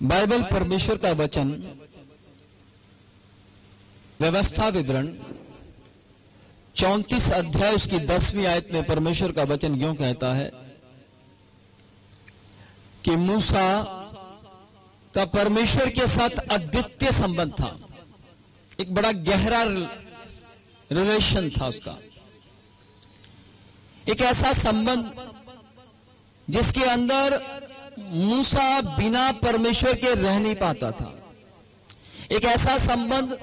Bible परमेश्वर का वचन व्यवस्था विवरण 34 अध्याय उसकी 10वीं आयत में परमेश्वर का वचन यूं कहता है कि मूसा का परमेश्वर के साथ अद्वितीय संबंध था। एक बड़ा गहरा रिलेशन था उसका, एक ऐसा संबंध जिसके अंदर मूसा बिना परमेश्वर के रह नहीं पाता था। एक ऐसा संबंध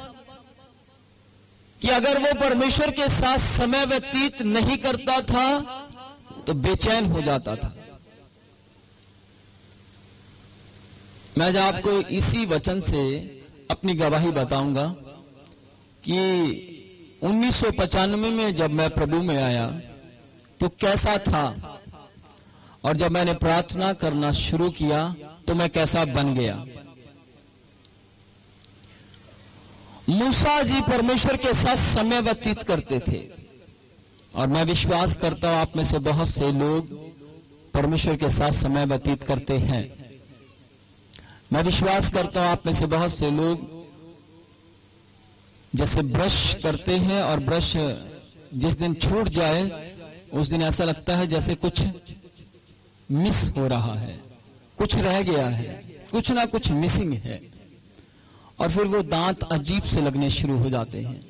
कि अगर वो परमेश्वर के साथ समय व्यतीत नहीं करता था तो बेचैन हो जाता था। मैं आज आपको इसी वचन से अपनी गवाही बताऊंगा कि 1995 में जब मैं प्रभु में आया तो कैसा था, और जब मैंने प्रार्थना करना शुरू किया तो मैं कैसा बन गया। मूसा जी परमेश्वर के साथ समय व्यतीत करते थे, और मैं विश्वास करता हूं आप में से बहुत से लोग परमेश्वर के साथ समय व्यतीत करते हैं। मैं विश्वास करता हूं आप में से बहुत से लोग जैसे ब्रश करते हैं, और ब्रश जिस दिन छूट जाए उस दिन ऐसा लगता है जैसे कुछ मिस हो रहा है, कुछ रह गया है, कुछ ना कुछ मिसिंग है, और फिर वो दांत अजीब से लगने शुरू हो जाते हैं।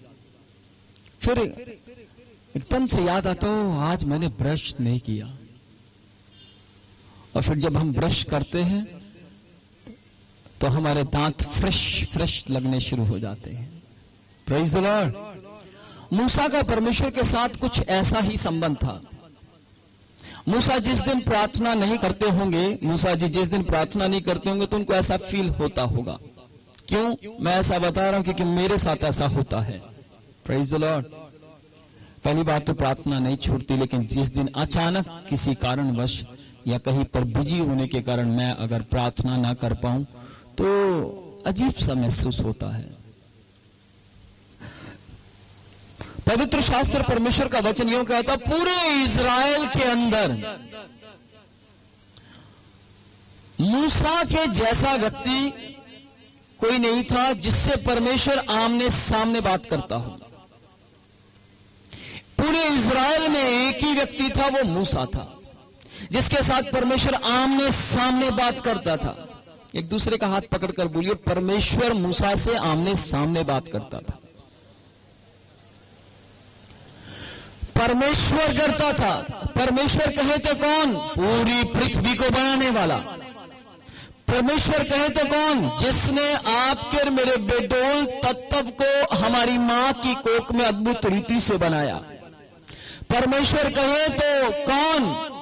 फिर एकदम से याद आता हो आज मैंने ब्रश नहीं किया, और फिर जब हम ब्रश करते हैं तो हमारे दांत फ्रेश लगने शुरू हो जाते हैं। Praise the Lord. मूसा का परमेश्वर के साथ कुछ ऐसा ही संबंध था। मूसा जिस दिन प्रार्थना नहीं करते होंगे, मूसा जी जिस दिन प्रार्थना नहीं करते होंगे तो उनको ऐसा फील होता होगा। क्यों मैं ऐसा बता रहा हूं? क्योंकि मेरे साथ ऐसा होता है। Praise the Lord. पहली बात तो प्रार्थना नहीं छूटती, लेकिन जिस दिन अचानक किसी कारणवश या कहीं पर बिजी होने के कारण मैं अगर प्रार्थना ना कर पाऊं तो अजीब सा महसूस होता है। पवित्र शास्त्र परमेश्वर का वचन यूं कहता, पूरे इज़राइल के अंदर मूसा के जैसा व्यक्ति कोई नहीं था जिससे परमेश्वर आमने सामने बात करता हो। पूरे इज़राइल में एक ही व्यक्ति था, वो मूसा था, जिसके साथ परमेश्वर आमने सामने बात करता था। एक दूसरे का हाथ पकड़कर बोलिए, परमेश्वर मूसा से आमने सामने बात करता था। परमेश्वर करता था। परमेश्वर कहे तो कौन? पूरी पृथ्वी को बनाने वाला। परमेश्वर कहे तो कौन? जिसने आपके और मेरे बेडोल तत्व को हमारी मां की कोख में अद्भुत रीति से बनाया। परमेश्वर कहे तो कौन?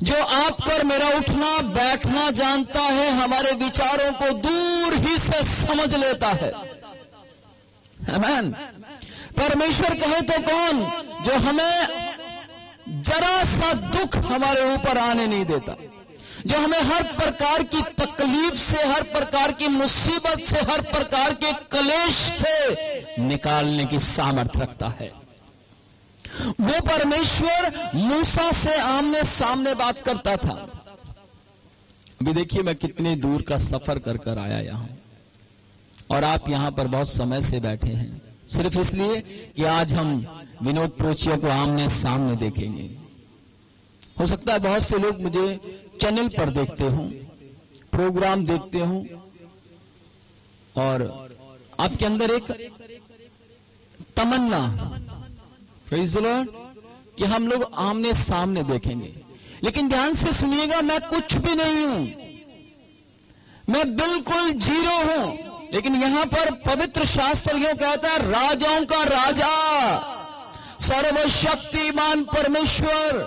जो आपका और मेरा उठना बैठना जानता है, हमारे विचारों को दूर ही से समझ लेता है। आमीन। परमेश्वर कहे तो कौन? जो हमें जरा सा दुख हमारे ऊपर आने नहीं देता, जो हमें हर प्रकार की तकलीफ से, हर प्रकार की मुसीबत से, हर प्रकार के क्लेश से निकालने की सामर्थ्य रखता है। वो परमेश्वर मूसा से आमने सामने बात करता था। अभी देखिए मैं कितने दूर का सफर कर कर आया यहां, और आप यहां पर बहुत समय से बैठे हैं सिर्फ इसलिए कि आज हम विनोद प्रोचिया को आमने सामने देखेंगे। हो सकता है बहुत से लोग मुझे चैनल पर देखते हों, प्रोग्राम देखते हों, और आपके अंदर एक तमन्ना, प्रेज़ द लॉर्ड, कि हम लोग आमने सामने देखेंगे। लेकिन ध्यान से सुनिएगा, मैं कुछ भी नहीं हूं, मैं बिल्कुल जीरो हूं। लेकिन यहां पर पवित्र शास्त्र यूं कहता है, राजाओं का राजा, सर्वशक्तिमान परमेश्वर,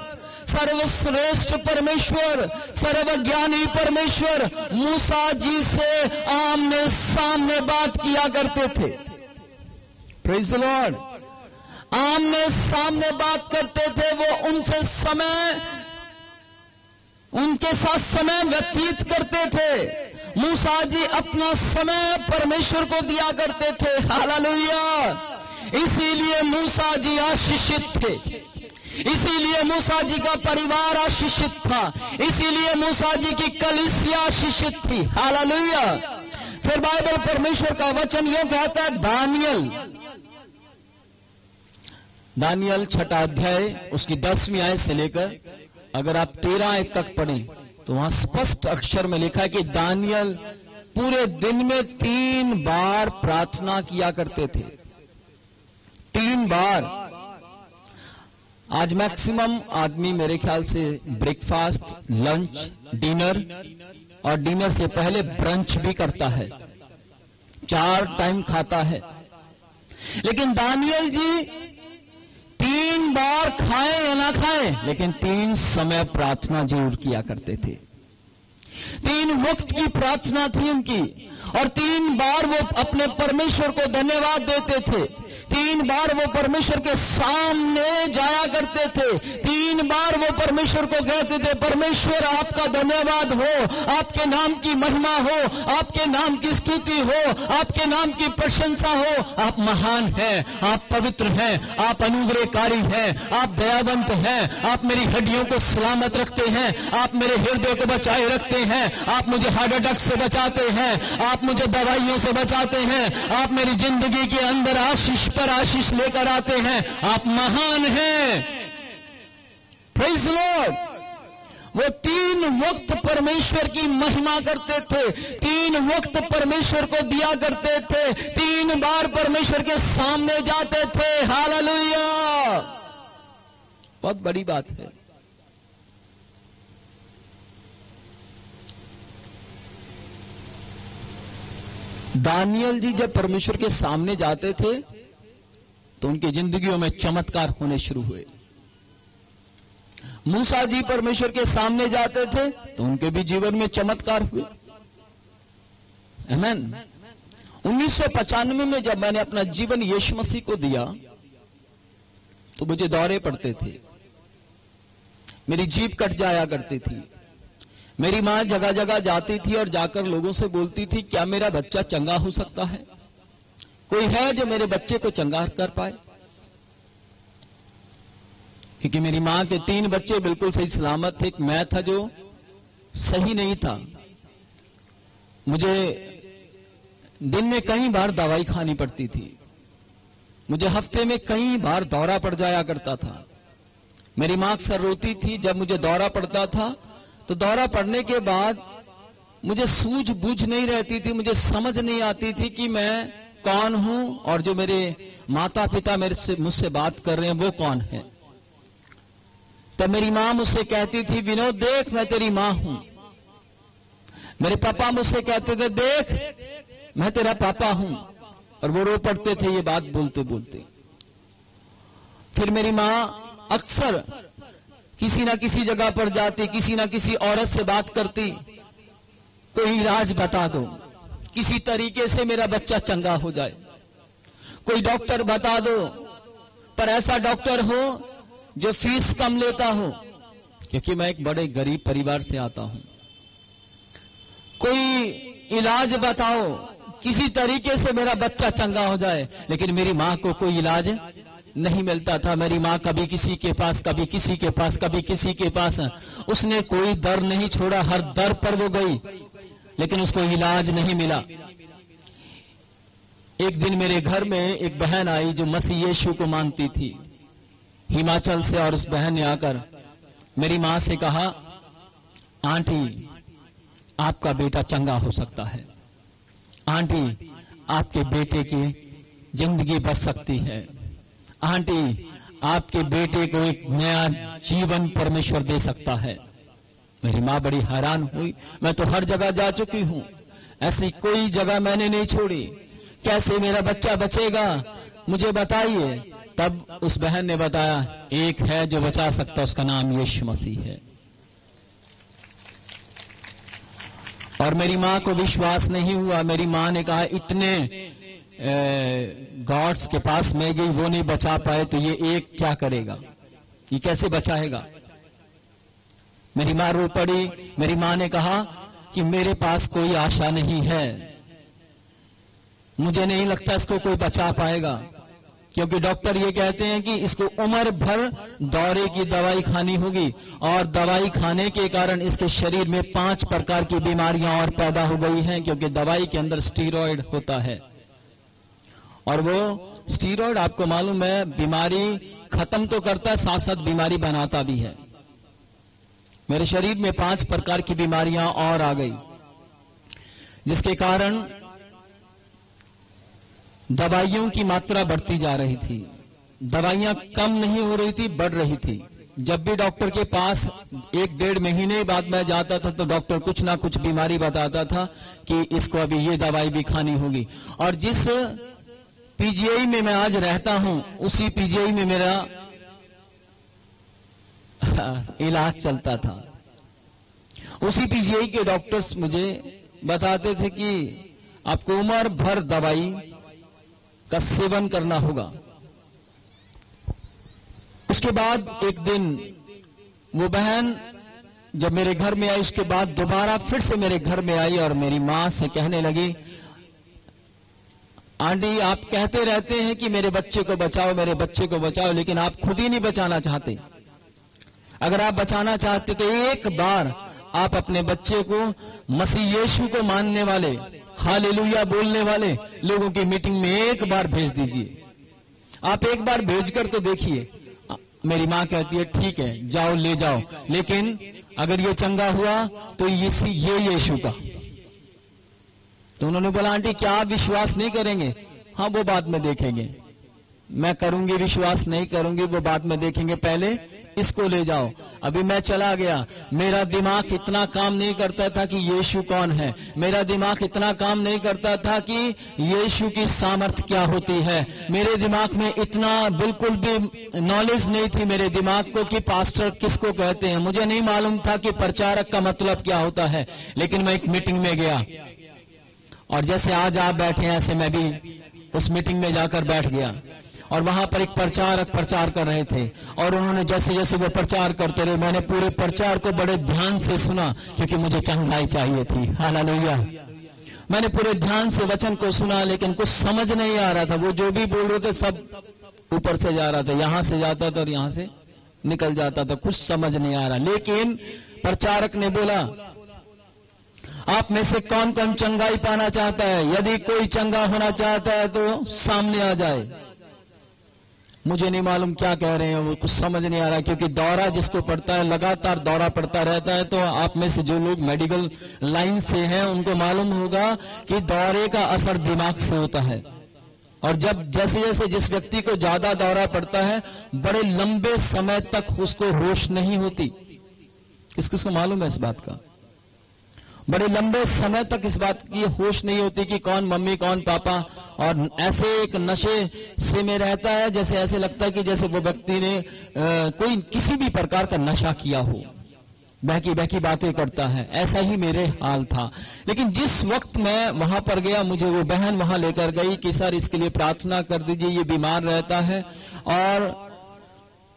सर्वश्रेष्ठ परमेश्वर, सर्वज्ञानी परमेश्वर मूसा जी से आमने सामने बात किया करते थे। Praise the Lord. आमने सामने बात करते थे। वो उनके साथ समय व्यतीत करते थे। मूसा जी अपना समय परमेश्वर को दिया करते थे। हालेलुया। इसीलिए मूसा जी आशीषित थे, इसीलिए मूसा जी का परिवार आशीषित था, इसीलिए मूसा जी की कलीसिया आशीषित थी। हालेलुया। फिर बाइबल परमेश्वर का वचन यूं कहता है, दानियल 6 अध्याय उसकी 10वीं आयत से लेकर अगर आप 13 आयत तक पढ़ें तो वहां स्पष्ट अक्षर में लिखा है कि दानियल पूरे दिन में 3 बार प्रार्थना किया करते थे। 3 बार। आज मैक्सिमम आदमी मेरे ख्याल से ब्रेकफास्ट, लंच, डिनर और डिनर से पहले ब्रंच भी करता है, 4 टाइम खाता है। लेकिन दानियल जी 3 बार खाएं या ना खाएं, लेकिन 3 समय प्रार्थना जरूर किया करते थे। 3 वक्त की प्रार्थना थी उनकी, और 3 बार वो अपने परमेश्वर को धन्यवाद देते थे। 3 बार वो परमेश्वर के सामने जाया करते थे। 3 बार वो परमेश्वर को कहते थे, परमेश्वर आपका धन्यवाद हो, आपके नाम की महिमा हो, आपके नाम की स्तुति हो, आपके नाम की प्रशंसा हो। आप महान हैं, आप पवित्र हैं, आप अनुग्रहकारी हैं, आप दयावंत हैं, आप मेरी हड्डियों को सलामत रखते हैं, आप मेरे हृदय को बचाए रखते हैं, आप मुझे हार्ट अटैक से बचाते हैं, आप मुझे दवाइयों से बचाते हैं, आप मेरी जिंदगी के अंदर आशीष पर आशीष लेकर आते हैं। आप महान हैं। Praise the Lord. वो 3 वक्त परमेश्वर की महिमा करते थे, 3 वक्त परमेश्वर को दिया करते थे, 3 बार परमेश्वर के सामने जाते थे। हालेलुया। बहुत बड़ी बात है। दानियल जी जब परमेश्वर के सामने जाते थे तो उनकी जिंदगियों में चमत्कार होने शुरू हुए। मूसा जी परमेश्वर के सामने जाते थे तो उनके भी जीवन में चमत्कार हुए। आमीन। 1995 में जब मैंने अपना जीवन यीशु मसीह को दिया तो मुझे दौरे पड़ते थे, मेरी जीभ कट जाया करती थी। मेरी मां जगह जगह जाती थी और जाकर लोगों से बोलती थी, क्या मेरा बच्चा चंगा हो सकता है? कोई है जो मेरे बच्चे को चंगा कर पाए? क्योंकि मेरी मां के 3 बच्चे बिल्कुल सही सलामत थे, एक मैं था जो सही नहीं था। मुझे दिन में कई बार दवाई खानी पड़ती थी, मुझे हफ्ते में कई बार दौरा पड़ जाया करता था। मेरी मां अक्सर रोती थी जब मुझे दौरा पड़ता था, तो दौरा पड़ने के बाद मुझे सूझबूझ नहीं रहती थी, मुझे समझ नहीं आती थी कि मैं कौन हूं और जो मेरे माता पिता मुझसे बात कर रहे हैं वो कौन है। तब मेरी मां मुझसे कहती थी, विनोद देख मैं तेरी मां हूं। मेरे पापा मुझसे कहते थे, देख मैं तेरा पापा हूं, और वो रो पड़ते थे ये बात बोलते बोलते। फिर मेरी मां अक्सर किसी ना किसी जगह पर जाती, किसी ना किसी औरत से बात करती, कोई इलाज बता दो, किसी तरीके से मेरा बच्चा चंगा हो जाए, कोई डॉक्टर बता दो, पर ऐसा डॉक्टर हो जो फीस कम लेता हो, क्योंकि मैं एक बड़े गरीब परिवार से आता हूं। कोई इलाज बताओ, किसी तरीके से मेरा बच्चा चंगा हो जाए। लेकिन मेरी मां को कोई इलाज नहीं मिलता था। मेरी मां कभी किसी के पास, कभी किसी के पास, कभी किसी के पास, उसने कोई दर नहीं छोड़ा, हर दर पर वो गई, लेकिन उसको इलाज नहीं मिला। एक दिन मेरे घर में एक बहन आई जो मसीह यीशु को मानती थी, हिमाचल से, और उस बहन ने आकर मेरी मां से कहा, आंटी आपका बेटा चंगा हो सकता है, आंटी आपके बेटे की जिंदगी बच सकती है, आंटी आपके बेटे को एक नया जीवन परमेश्वर दे सकता है। मेरी मां बड़ी हैरान हुई। मैं तो हर जगह जा चुकी हूं, ऐसी कोई जगह मैंने नहीं छोड़ी, कैसे मेरा बच्चा बचेगा, मुझे बताइए। तब उस बहन ने बताया, एक है जो बचा सकता, उसका नाम यीशु मसीह है। और मेरी मां को विश्वास नहीं हुआ। मेरी मां ने कहा, इतने गॉड्स के पास मैं गई, वो नहीं बचा पाए, तो ये एक क्या करेगा, ये कैसे बचाएगा? मेरी मां रो पड़ी। मेरी मां ने कहा कि मेरे पास कोई आशा नहीं है, मुझे नहीं लगता इसको कोई बचा पाएगा। क्योंकि डॉक्टर ये कहते हैं कि इसको उम्र भर दौरे की दवाई खानी होगी, और दवाई खाने के कारण इसके शरीर में 5 प्रकार की बीमारियां और पैदा हो गई हैं, क्योंकि दवाई के अंदर स्टीरॉयड होता है। और वो स्टीरॉयड आपको मालूम है बीमारी खत्म तो करता है, साथ साथ बीमारी बनाता भी है। मेरे शरीर में 5 प्रकार की बीमारियां और आ गई, जिसके कारण दवाइयों की मात्रा बढ़ती जा रही थी। दवाइयां कम नहीं हो रही थी, बढ़ रही थी। जब भी डॉक्टर के पास 1-1.5 महीने बाद मैं जाता था तो डॉक्टर कुछ ना कुछ बीमारी बताता था कि इसको अभी ये दवाई भी खानी होगी। और जिस पीजीआई में मैं आज रहता हूं, उसी पीजीआई में मेरा इलाज चलता था। उसी पीजीआई के डॉक्टर्स मुझे बताते थे कि आपको उम्र भर दवाई का सेवन करना होगा। उसके बाद एक दिन वो बहन जब मेरे घर में आई, उसके बाद दोबारा फिर से मेरे घर में आई और मेरी मां से कहने लगी, आंटी आप कहते रहते हैं कि मेरे बच्चे को बचाओ, मेरे बच्चे को बचाओ, लेकिन आप खुद ही नहीं बचाना चाहते। अगर आप बचाना चाहते तो एक बार आप अपने बच्चे को मसीह यीशु को मानने वाले, हालेलुया बोलने वाले लोगों की मीटिंग में एक बार भेज दीजिए। आप एक बार भेजकर तो देखिए। मेरी मां कहती है ठीक है जाओ ले जाओ, लेकिन अगर ये चंगा हुआ तो ये यीशु का। तो उन्होंने बोला आंटी क्या आप विश्वास नहीं करेंगे? हाँ वो बाद में देखेंगे। मैं करूंगी विश्वास, नहीं करूंगी वो बाद में देखेंगे, पहले इसको ले जाओ। अभी मैं चला गया, मेरा दिमाग इतना काम नहीं करता था कि यीशु कौन है। मेरा दिमाग इतना काम नहीं करता था कि यीशु की सामर्थ क्या होती है। मेरे दिमाग में इतना बिल्कुल भी नॉलेज नहीं थी मेरे दिमाग को कि पास्टर किसको कहते हैं। मुझे नहीं मालूम था कि प्रचारक का मतलब क्या होता है। लेकिन मैं एक मीटिंग में गया और जैसे आज आप बैठे हैं ऐसे मैं भी उस मीटिंग में जाकर बैठ गया। और वहां पर एक प्रचारक प्रचार कर रहे थे और उन्होंने जैसे जैसे वो प्रचार करते रहे, मैंने पूरे प्रचार को बड़े ध्यान से सुना क्योंकि मुझे चंगाई चाहिए थी। हालेलुया। मैंने पूरे ध्यान से वचन को सुना, लेकिन कुछ समझ नहीं आ रहा था। वो जो भी बोल रहे थे सब ऊपर से जा रहा था, यहां से जाता था और यहां से निकल जाता था, कुछ समझ नहीं आ रहा। लेकिन प्रचारक ने बोला आप में से कौन कौन चंगाई पाना चाहता है? यदि कोई चंगा होना चाहता है तो सामने आ जाए। मुझे नहीं मालूम क्या कह रहे हैं, वो कुछ समझ नहीं आ रहा, क्योंकि दौरा जिसको पड़ता है लगातार दौरा पड़ता रहता है। तो आप में से जो लोग मेडिकल लाइन से हैं उनको मालूम होगा कि दौरे का असर दिमाग से होता है। और जब जैसे जैसे जिस व्यक्ति को ज्यादा दौरा पड़ता है बड़े लंबे समय तक उसको होश नहीं होती। किस किसको मालूम है इस बात का? बड़े लंबे समय तक इस बात की होश नहीं होती कि कौन मम्मी कौन पापा, और ऐसे एक नशे से में रहता है जैसे ऐसे लगता है कि जैसे वो व्यक्ति ने कोई किसी भी प्रकार का नशा किया हो, बहकी बहकी बातें करता है। ऐसा ही मेरे हाल था। लेकिन जिस वक्त मैं वहां पर गया, मुझे वो बहन वहां लेकर गई कि सर इसके लिए प्रार्थना कर दीजिए, ये बीमार रहता है। और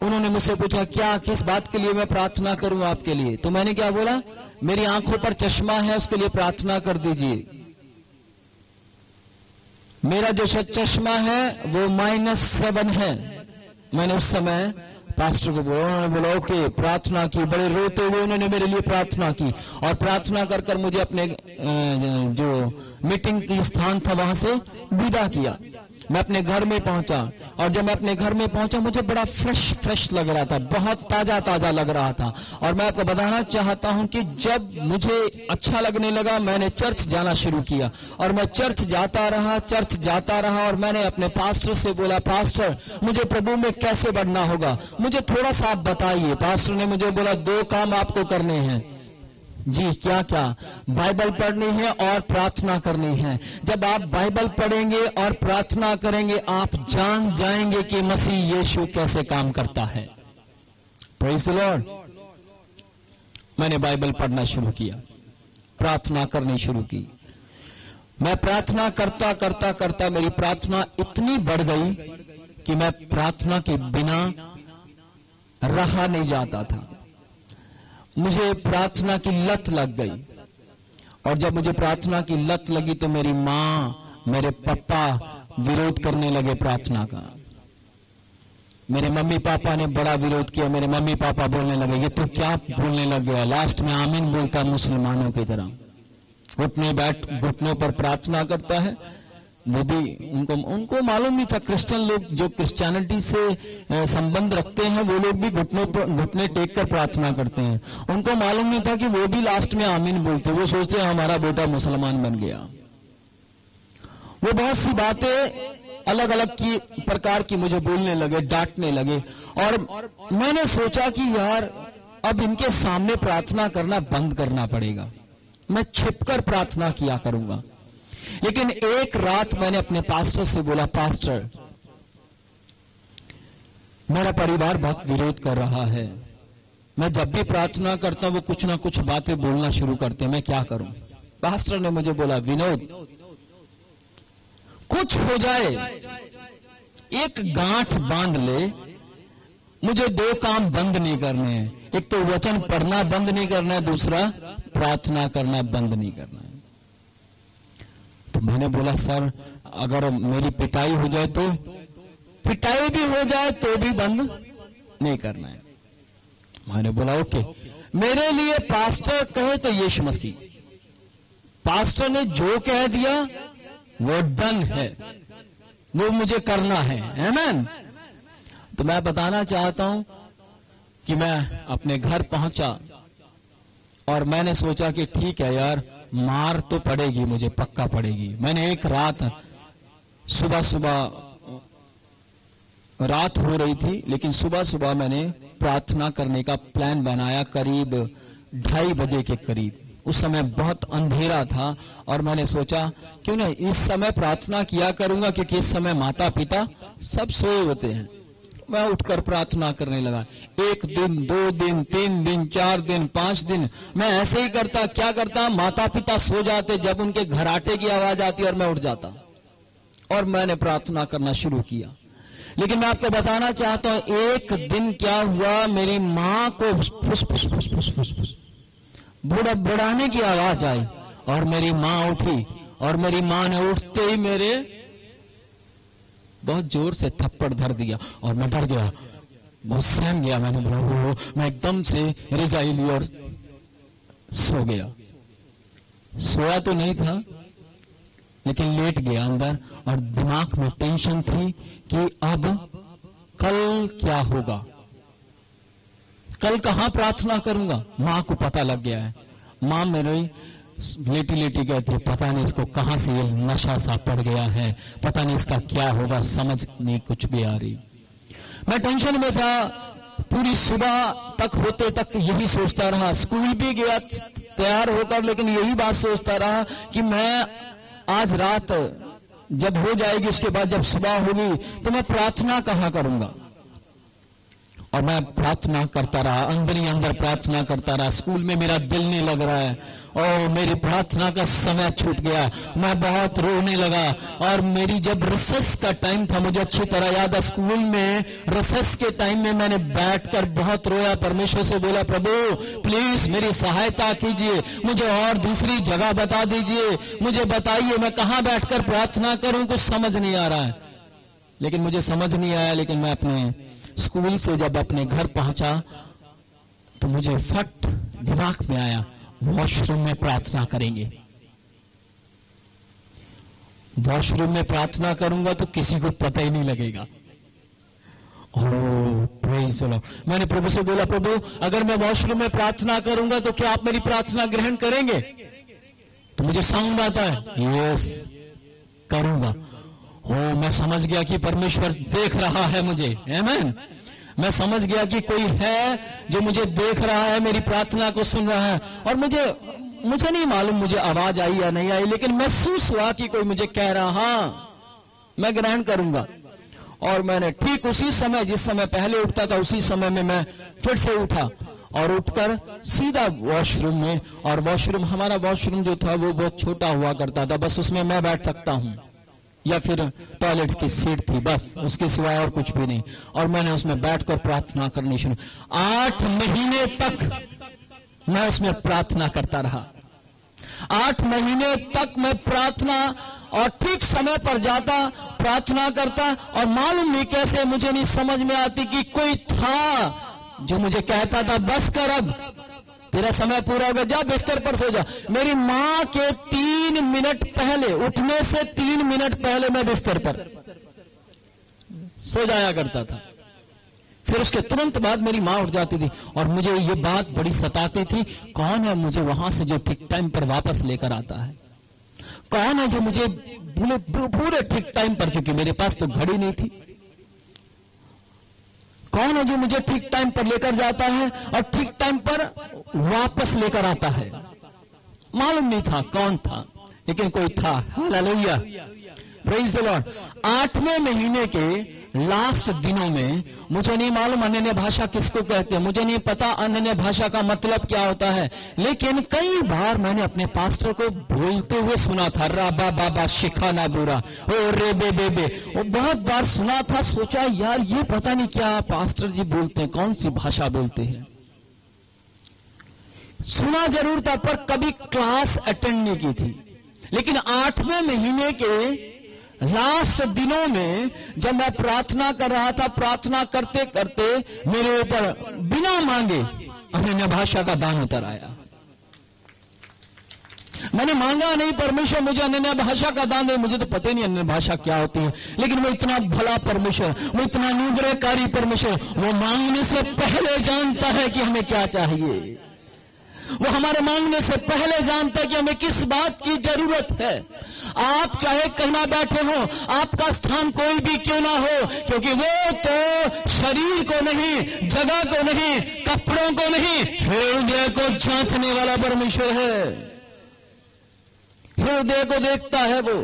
उन्होंने मुझसे पूछा क्या किस बात के लिए मैं प्रार्थना करूं आपके लिए? तो मैंने क्या बोला, मेरी आंखों पर चश्मा है उसके लिए प्रार्थना कर दीजिए। मेरा जो चश्मा है वो -7 है। मैंने उस समय पास्टर को बोला, उन्होंने बोला ओके, प्रार्थना की। बड़े रोते हुए उन्होंने मेरे लिए प्रार्थना की और प्रार्थना कर कर मुझे अपने जो मीटिंग की स्थान था वहां से विदा किया। मैं अपने घर में पहुंचा और जब मैं अपने घर में पहुंचा मुझे बड़ा फ्रेश लग रहा था, बहुत ताजा लग रहा था। और मैं आपको बताना चाहता हूं कि जब मुझे अच्छा लगने लगा मैंने चर्च जाना शुरू किया और मैं चर्च जाता रहा और मैंने अपने पास्टर से बोला, पास्टर मुझे प्रभु में कैसे बढ़ना होगा, मुझे थोड़ा सा आप बताइए। पास्टर ने मुझे बोला 2 काम आपको करने हैं। जी क्या क्या? बाइबल पढ़नी है और प्रार्थना करनी है। जब आप बाइबल पढ़ेंगे और प्रार्थना करेंगे आप जान जाएंगे कि मसीह यीशु कैसे काम करता है। Praise the Lord. मैंने बाइबल पढ़ना शुरू किया, प्रार्थना करनी शुरू की। मैं प्रार्थना करता करता करता मेरी प्रार्थना इतनी बढ़ गई कि मैं प्रार्थना के बिना रहा नहीं जाता था। मुझे प्रार्थना की लत लग गई और जब मुझे प्रार्थना की लत लगी तो मेरी मां मेरे पापा विरोध करने लगे प्रार्थना का। मेरे मम्मी पापा ने बड़ा विरोध किया। मेरे मम्मी पापा बोलने लगे, ये तो क्या बोलने लग गया, लास्ट में आमीन बोलता मुसलमानों की तरह, घुटनों पर प्रार्थना करता है। वो भी उनको मालूम नहीं था, क्रिश्चियन लोग जो क्रिश्चियनिटी से संबंध रखते हैं वो लोग भी घुटने टेक कर प्रार्थना करते हैं। उनको मालूम नहीं था कि वो भी लास्ट में आमीन बोलते। वो सोचते हैं हमारा बेटा मुसलमान बन गया। वो बहुत सी बातें अलग अलग की प्रकार की मुझे बोलने लगे, डांटने लगे। और मैंने सोचा कि यार अब इनके सामने प्रार्थना करना बंद करना पड़ेगा, मैं छिपकर प्रार्थना किया करूंगा। लेकिन एक रात मैंने अपने पास्टर से बोला, पास्टर मेरा परिवार बहुत विरोध कर रहा है, मैं जब भी प्रार्थना करता हूं वो कुछ ना कुछ बातें बोलना शुरू करते हैं, मैं क्या करूं। पास्टर ने मुझे बोला, विनोद कुछ हो जाए, एक गांठ बांध ले, मुझे दो काम बंद नहीं करने हैं, एक तो वचन पढ़ना बंद नहीं करना है, दूसरा प्रार्थना करना बंद नहीं करना है। तो मैंने बोला, सर अगर मेरी पिटाई हो जाए तो, पिटाई भी हो जाए तो भी बंद नहीं करना है। मैंने बोला ओके। मेरे लिए पास्टर कहे तो यीशु मसीह, पास्टर ने जो कह दिया वो डन है, वो मुझे करना है, आमीन। तो मैं बताना चाहता हूं कि मैं अपने घर पहुंचा और मैंने सोचा कि ठीक है यार, मार तो पड़ेगी मुझे, पक्का पड़ेगी। मैंने एक रात, सुबह रात हो रही थी लेकिन सुबह मैंने प्रार्थना करने का प्लान बनाया, करीब 2:30 बजे के करीब। उस समय बहुत अंधेरा था और मैंने सोचा क्यों ना इस समय प्रार्थना किया करूंगा, क्योंकि इस समय माता पिता सब सोए होते हैं। मैं उठकर प्रार्थना करने लगा। 1 दिन, 2 दिन, 3 दिन, 4 दिन, 5 दिन मैं ऐसे ही करता। क्या करता, माता पिता सो जाते, जब उनके घराटे की आवाज आती और मैं उठ जाता और मैंने प्रार्थना करना शुरू किया। लेकिन मैं आपको बताना चाहता हूं, एक दिन क्या हुआ, मेरी मां को फुस फुस फुस फुस फुस फुस बुढ़ाने की आवाज आई और मेरी मां उठी और मेरी मां ने उठते ही मेरे बहुत जोर से थप्पड़ धर दिया और मैं डर गया, बहुत सहम गया। मैंने बोला वो, मैं एकदम से रजाई ली और सो गया। सोया तो नहीं था लेकिन लेट गया अंदर और दिमाग में टेंशन थी कि अब कल क्या होगा, कल कहां प्रार्थना करूंगा। मां को पता लग गया है। मां मेरी लेटी लेटी कहती है, पता नहीं इसको कहां से ये नशा सा पड़ गया है, पता नहीं इसका क्या होगा, समझ नहीं कुछ भी आ रही। मैं टेंशन में था, पूरी सुबह तक होते तक यही सोचता रहा। स्कूल भी गया तैयार होकर, लेकिन यही बात सोचता रहा कि मैं आज रात जब हो जाएगी, उसके बाद जब सुबह होगी तो मैं प्रार्थना कहां करूंगा। और मैं प्रार्थना करता रहा, अंदर ही अंदर प्रार्थना करता रहा। स्कूल में मेरा दिल नहीं लग रहा है और मेरी प्रार्थना का समय छूट गया। मैं बहुत रोने लगा और मेरी जब रिसेस का टाइम था, मुझे अच्छी तरह याद है, स्कूल में रिसेस के टाइम में मैंने बैठकर बहुत रोया, परमेश्वर से बोला, प्रभु प्लीज मेरी सहायता कीजिए, मुझे और दूसरी जगह बता दीजिए, मुझे बताइए मैं कहां बैठकर प्रार्थना करूं, कुछ समझ नहीं आ रहा है। लेकिन मुझे समझ नहीं आया। लेकिन मैं अपने स्कूल से जब अपने घर पहुंचा तो मुझे फट दिमाग में आया, वॉशरूम में प्रार्थना करेंगे। वॉशरूम में प्रार्थना करूंगा तो किसी को पता ही नहीं लगेगा। Praise the Lord. मैंने प्रभु से बोला, प्रभु अगर मैं वॉशरूम में प्रार्थना करूंगा तो क्या आप मेरी प्रार्थना ग्रहण करेंगे? तो मुझे साउंड आता है, यस करूंगा। मैं समझ गया कि परमेश्वर देख रहा है मुझे, आमीन। मैं समझ गया कि कोई है जो मुझे देख रहा है, मेरी प्रार्थना को सुन रहा है। और मुझे नहीं मालूम मुझे आवाज आई या नहीं आई, लेकिन महसूस हुआ कि कोई मुझे कह रहा, हाँ मैं ग्रहण करूंगा। और मैंने ठीक उसी समय, जिस समय पहले उठता था उसी समय में मैं फिर से उठा और उठकर सीधा वॉशरूम में। और वॉशरूम, हमारा वॉशरूम जो था वो बहुत छोटा हुआ करता था, बस उसमें मैं बैठ सकता हूं या फिर टॉयलेट की सीट थी, बस उसके सिवाय और कुछ भी नहीं। और मैंने उसमें बैठकर प्रार्थना करनी शुरू। 8 महीने तक मैं उसमें प्रार्थना करता रहा। 8 महीने तक मैं प्रार्थना, और ठीक समय पर जाता प्रार्थना करता, और मालूम नहीं कैसे मुझे नहीं समझ में आती कि कोई था जो मुझे कहता था बस कर, अब तेरा समय पूरा हो गया, जा बिस्तर पर सो जा। मेरी मां के 3 मिनट पहले, उठने से 3 मिनट पहले मैं बिस्तर पर सो जाया करता था। फिर उसके तुरंत बाद मेरी मां उठ जाती थी, और मुझे ये बात बड़ी सताती थी, कौन है मुझे वहां से जो ठीक टाइम पर वापस लेकर आता है, कौन है जो मुझे पूरे ठीक टाइम पर, क्योंकि मेरे पास तो घड़ी नहीं थी, कौन है जो मुझे ठीक टाइम पर लेकर जाता है और ठीक टाइम पर वापस लेकर आता है। मालूम नहीं था कौन था, लेकिन कोई था। Hallelujah, praise the Lord. 8वें महीने के लास्ट दिनों में, मुझे नहीं मालूम अनन्य भाषा किसको कहते हैं, मुझे नहीं पता अनन्य भाषा का मतलब क्या होता है, लेकिन कई बार मैंने अपने पास्टर को बोलते हुए सुना था, राबा बाबा शिखाना बुरा ओ रे बे बे बे, वो बहुत बार सुना था। सोचा यार ये पता नहीं क्या पास्टर जी बोलते हैं, कौन सी भाषा बोलते हैं। सुना जरूर था पर कभी क्लास अटेंड नहीं की थी। लेकिन 8वें महीने के लास्ट दिनों में जब मैं प्रार्थना कर रहा था, प्रार्थना करते करते मेरे ऊपर बिना मांगे अनन्य भाषा का दान उतर आया। मैंने मांगा नहीं, परमेश्वर मुझे अनन्य भाषा का दान दे। मुझे तो पता ही नहीं अनन्य भाषा क्या होती है, लेकिन वो इतना भला परमेश्वर, वो इतना अनुग्रहकारी परमेश्वर, वो मांगने से पहले जानता है कि हमें क्या चाहिए। वो हमारे मांगने से पहले जानता है कि हमें किस बात की जरूरत है। आप चाहे कहीं बैठे हो, आपका स्थान कोई भी क्यों ना हो, क्योंकि वो तो शरीर को नहीं, जगह को नहीं, कपड़ों को नहीं, हृदय को जांचने वाला परमेश्वर है। हृदय को देखता है वो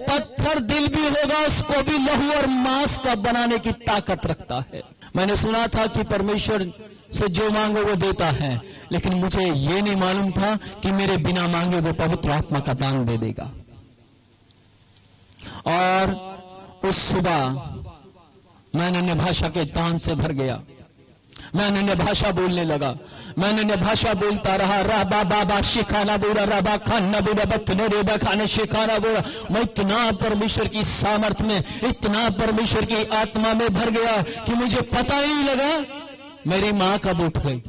पत्थर दिल भी होगा, उसको भी लहू और मांस का बनाने की ताकत रखता है। मैंने सुना था कि परमेश्वर से जो मांगो वो देता है, लेकिन मुझे ये नहीं मालूम था कि मेरे बिना मांगे वो पवित्र आत्मा का दान दे देगा। और उस सुबह मैं अनन्य भाषा के दान से भर गया। मैं अनन्य भाषा बोलने लगा, मैं अनन्य भाषा बोलता रहा। राबा बाबा शिखाना बोला, राबा खाना बोला, बतने रेबा खाने शिखाना बोला। मैं इतना परमेश्वर की सामर्थ्य में, इतना परमेश्वर की आत्मा में भर गया कि मुझे पता ही नहीं लगा मेरी मां कब उठ गई,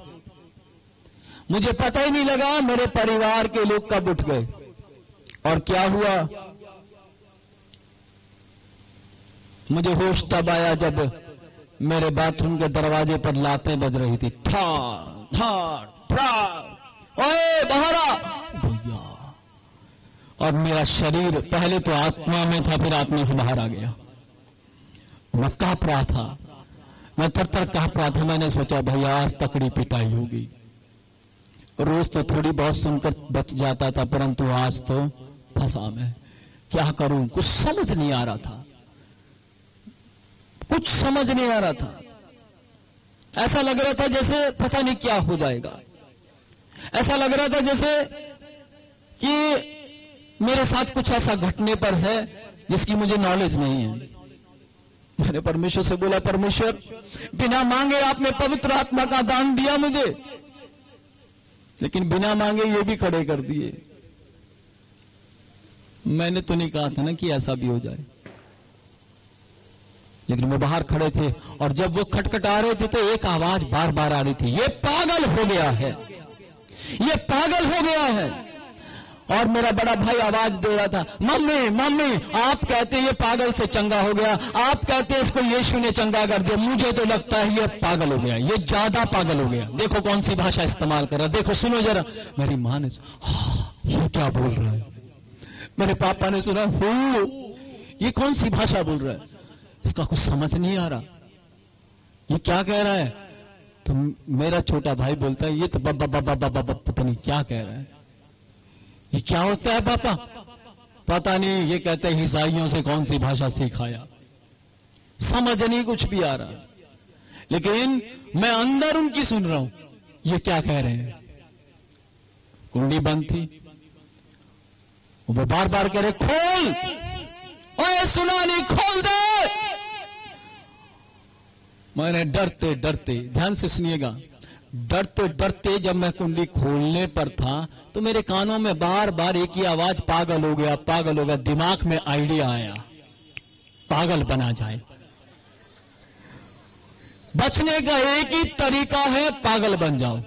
मुझे पता ही नहीं लगा मेरे परिवार के लोग कब उठ गए। और क्या हुआ, मुझे होश तब आया जब मेरे बाथरूम के दरवाजे पर लातें बज रही थी, ठार ठार ठार, ओए बाहर आ भैया। और मेरा शरीर पहले तो आत्मा में था, फिर आत्मा से बाहर आ गया। मैं कांप रहा था, मैं तर कांप रहा था। मैंने सोचा भैया आज तकड़ी पिटाई होगी। रोज तो थोड़ी बहुत सुनकर बच जाता था, परंतु आज तो फंसा मैं। क्या करूं, कुछ समझ नहीं आ रहा था, कुछ समझ नहीं आ रहा था। ऐसा लग रहा था जैसे पता नहीं क्या हो जाएगा। ऐसा लग रहा था जैसे कि मेरे साथ कुछ ऐसा घटने पर है जिसकी मुझे नॉलेज नहीं है। मैंने परमेश्वर से बोला, परमेश्वर बिना मांगे आपने पवित्र आत्मा का दान दिया मुझे, लेकिन बिना मांगे ये भी खड़े कर दिए। मैंने तो नहीं कहा था ना कि ऐसा भी हो जाए, लेकिन वो बाहर खड़े थे और जब वो खटखटा रहे थे तो एक आवाज बार बार आ रही थी, ये पागल हो गया है, ये पागल हो गया है। और मेरा बड़ा भाई आवाज दे रहा था, मम्मी मम्मी आप कहते ये पागल से चंगा हो गया, आप कहते इसको यीशु ने चंगा कर दिया, मुझे तो लगता है ये पागल हो गया, ये ज्यादा पागल हो गया। देखो कौन सी भाषा इस्तेमाल कर रहा, देखो सुनो जरा। मेरी मां ने ये क्या बोल रहा है, मेरे पापा ने सुना, हो ये कौन सी भाषा बोल रहा है, इसका कुछ समझ नहीं आ रहा, ये क्या कह रहा है। तो मेरा छोटा भाई बोलता है, ये तो बाबा बाबा बाबा पता नहीं क्या कह रहा है, ये क्या होता है पापा, पता नहीं। ये कहते हैं ईसाइयों से कौन सी भाषा सिखाया, समझ नहीं कुछ भी आ रहा, लेकिन मैं अंदर उनकी सुन रहा हूं, ये क्या कह रहे हैं। कुंडी बंद थी, वो बार बार कह रहे खोल, ओए सुना नहीं, खोल दे। मैंने डरते डरते, ध्यान से सुनिएगा, डरते डरते जब मैं कुंडी खोलने पर था तो मेरे कानों में बार बार एक ही आवाज, पागल हो गया, पागल हो गया। दिमाग में आइडिया आया, पागल बना जाए। बचने का एक ही तरीका है, पागल बन जाओ।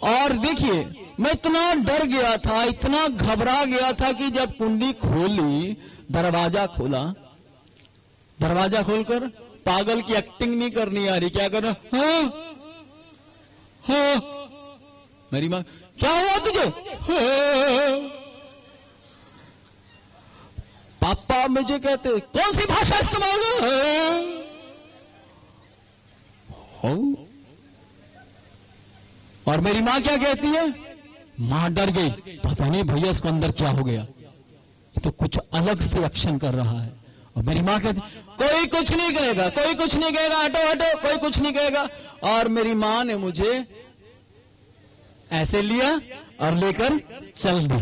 और देखिए, मैं इतना डर गया था, इतना घबरा गया था कि जब कुंडी खोली, दरवाजा खोला, दरवाजा खोलकर पागल की एक्टिंग नहीं करनी आ रही। क्या कर रहा? हाँ हाँ। मेरी मां, क्या हुआ तुझे? हाँ। पापा मुझे कहते, कौन सी भाषा इस्तेमाल कर? और मेरी मां क्या कहती है? मां डर गई, पता नहीं भैया इसको अंदर क्या हो गया, तो कुछ अलग से एक्शन कर रहा है। और मेरी मां कहती, कोई कुछ नहीं कहेगा, कोई कुछ नहीं कहेगा, हटो हटो, कोई कुछ नहीं कहेगा। और मेरी मां ने मुझे ऐसे लिया और लेकर चल दी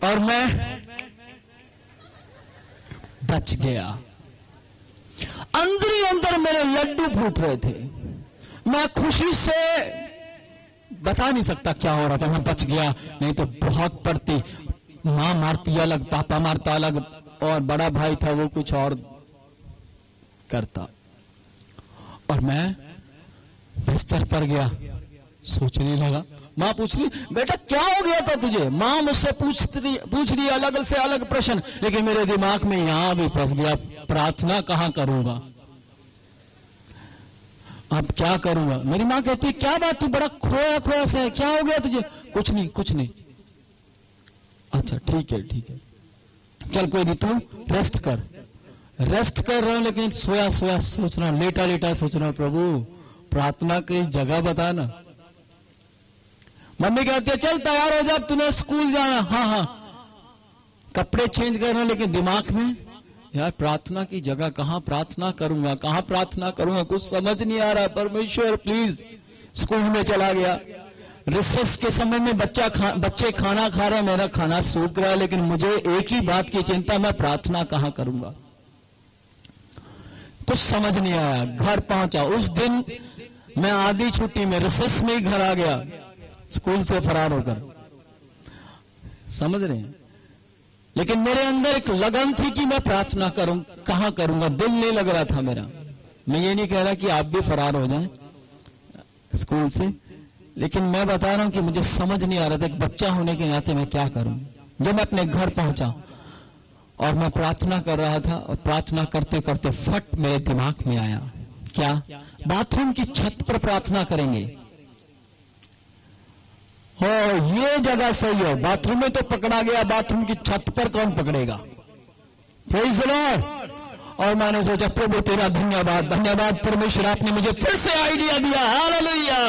और मैं बच गया। अंदर ही अंदर मेरे लड्डू फूट रहे थे। मैं खुशी से बता नहीं सकता क्या हो रहा था। मैं बच गया, नहीं तो बहुत पड़ती। मां मारती अलग, पापा मारता अलग, और बड़ा भाई था वो कुछ और करता। और मैं बिस्तर पर गया, सोचने लगा। मां पूछ रही, बेटा क्या हो गया था तुझे? मां मुझसे पूछ रही अलग से अलग प्रश्न, लेकिन मेरे दिमाग में यहां भी फंस गया, प्रार्थना कहां करूंगा, अब क्या करूंगा। मेरी मां कहती, क्या बात, तू बड़ा खोया खोया से है, क्या हो गया तुझे? कुछ नहीं कुछ नहीं। अच्छा ठीक है ठीक है, चल कोई नहीं, तू रेस्ट कर। रेस्ट कर रहा हूं, लेकिन सोया सोया सोच रहा हूं, लेटा लेटा सोच रहा हूं, प्रभु प्रार्थना की जगह बता ना। मम्मी कहती है, चल तैयार हो जा, तूने स्कूल जाना। हाँ हाँ, कपड़े चेंज करना, लेकिन दिमाग में यार प्रार्थना की जगह कहां प्रार्थना करूंगा, कहां प्रार्थना करूंगा, कुछ समझ नहीं आ रहा। परमेश्वर प्लीज। स्कूल में चला गया। रिसेस के समय में बच्चे खाना खा रहे हैं, मेरा खाना सूख रहा है, लेकिन मुझे एक ही बात की चिंता, मैं प्रार्थना कहां करूंगा। कुछ समझ नहीं आया। घर पहुंचा, उस दिन मैं आधी छुट्टी में रिसेस में ही घर आ गया, स्कूल से फरार होकर। समझ रहे हैं? लेकिन मेरे अंदर एक लगन थी कि मैं प्रार्थना करूं, कहां करूंगा, दिल नहीं लग रहा था मेरा। मैं ये नहीं कह रहा कि आप भी फरार हो जाएं स्कूल से, लेकिन मैं बता रहा हूं कि मुझे समझ नहीं आ रहा था, एक बच्चा होने के नाते मैं क्या करूं। जब मैं अपने घर पहुंचा और मैं प्रार्थना कर रहा था, और प्रार्थना करते करते फट मेरे दिमाग में आया, क्या बाथरूम की छत पर प्रार्थना करेंगे? हो, ये जगह सही है। बाथरूम में तो पकड़ा गया, बाथरूम की छत पर कौन पकड़ेगा? Praise the Lord. और मैंने सोचा, प्रभु तेरा धन्यवाद, धन्यवाद परमेश्वर, आपने मुझे फिर से आइडिया दिया, हालेलुया।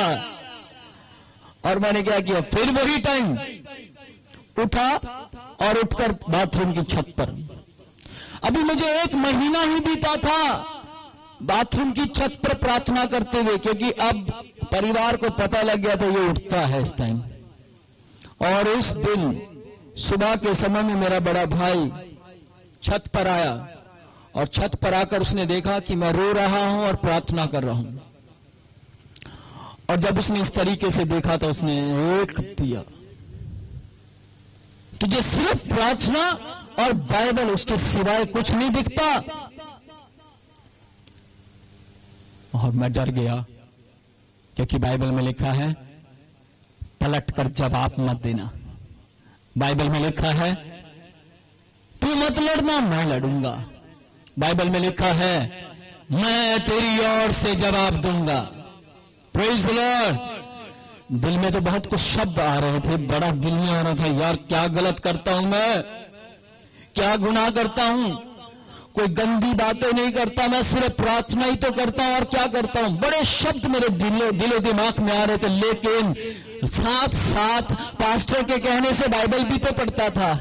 और मैंने क्या किया, फिर वही टाइम उठा और उठकर बाथरूम की छत पर। अभी मुझे 1 महीना ही बीता था बाथरूम की छत पर प्रार्थना करते हुए, क्योंकि अब परिवार को पता लग गया था ये उठता है इस टाइम। और उस दिन सुबह के समय में मेरा बड़ा भाई छत पर आया, और छत पर आकर उसने देखा कि मैं रो रहा हूं और प्रार्थना कर रहा हूं। और जब उसने इस तरीके से देखा तो उसने एक दिया, तुझे सिर्फ प्रार्थना और बाइबल, उसके सिवाय कुछ नहीं दिखता। और मैं डर गया, क्योंकि बाइबल में लिखा है पलट कर जवाब मत देना। बाइबल में लिखा है तू मत लड़ना, मैं लड़ूंगा। बाइबल में लिखा है मैं तेरी ओर से जवाब दूंगा। Praise the Lord. दिल में तो बहुत कुछ शब्द आ रहे थे, बड़ा दिल में आ रहा था, यार क्या गलत करता हूं मैं, क्या गुनाह करता हूं। कोई गंदी बातें नहीं करता, मैं सिर्फ प्रार्थना ही तो करता हूं, और क्या करता हूं। बड़े शब्द मेरे दिलो दिमाग में आ रहे थे, लेकिन साथ साथ पास्टर के कहने से बाइबल भी तो पढ़ता था,